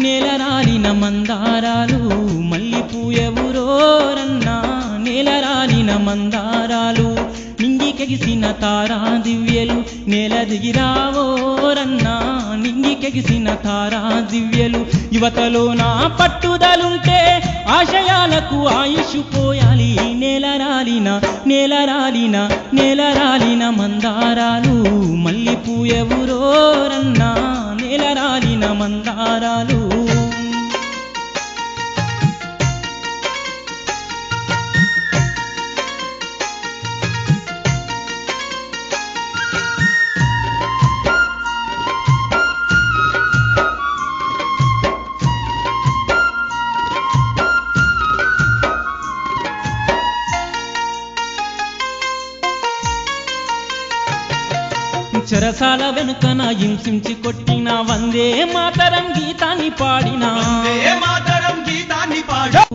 నేలరాలిన మందారాలు మల్లిపూయవురోరన్నా నేలరాలిన మందారాలు నింగికెగిసిన తారా దివ్యలు నేల దిగిరావోరన్నా నింగికెగిసిన తారా దివ్యలు యువతలో నా పట్టుదలుంటే ఆశయాలకు ఆయుష్ పోయాలి నేలరాలిన నేలరాలిన నేలరాలిన మందారాలు మల్లిపూయవురోరన్నా నేలరాలిన మందారాలు చెరసాల వెనుకన హింసించి కొట్టిన వందే మాతరం గీతాన్ని పాడిన వందే మాతరం గీతాన్ని పాడి